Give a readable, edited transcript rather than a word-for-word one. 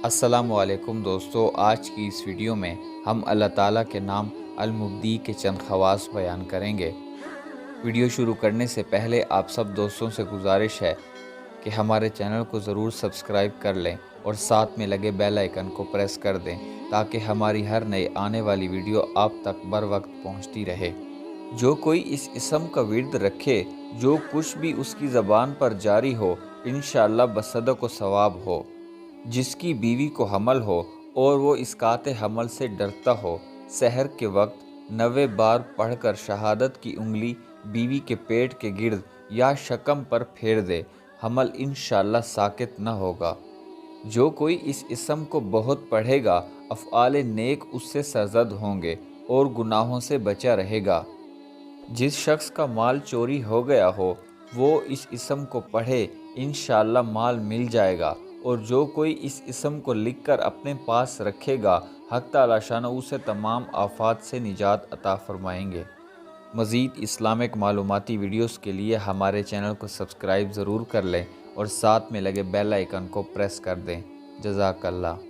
अस्सलामुअलैकुम दोस्तों, आज की इस वीडियो में हम अल्लाह ताला के नाम अल-मुब्दी के चंद ख़वास बयान करेंगे। वीडियो शुरू करने से पहले आप सब दोस्तों से गुजारिश है कि हमारे चैनल को ज़रूर सब्सक्राइब कर लें और साथ में लगे बेल आइकन को प्रेस कर दें ताकि हमारी हर नई आने वाली वीडियो आप तक बर वक्त पहुँचती रहे। जो कोई इस इसम का विर्द रखे, जो कुछ भी उसकी ज़बान पर जारी हो, इंशाअल्लाह बसदक़ व सवाब हो। जिसकी बीवी को हमल हो और वो इसकाते हमल से डरता हो, सहर के वक्त 90 बार पढ़कर शहादत की उंगली बीवी के पेट के गिर्द या शकम पर फेर दे, हमल इंशाअल्लाह साकित न होगा। जो कोई इस इसम को बहुत पढ़ेगा, अफ़आल नेक उससे सरजद होंगे और गुनाहों से बचा रहेगा। जिस शख्स का माल चोरी हो गया हो, वो इस इसम को पढ़े, इंशाअल्लाह माल मिल जाएगा। और जो कोई इस इसम को लिखकर अपने पास रखेगा, हक़ तआला शानहू उसे तमाम आफ़ात से निजात अता फ़रमाएंगे। मज़ीद इस्लामिक मालूमाती वीडियोस के लिए हमारे चैनल को सब्सक्राइब ज़रूर कर लें और साथ में लगे बेल आइकन को प्रेस कर दें। जज़ाकल्लाह।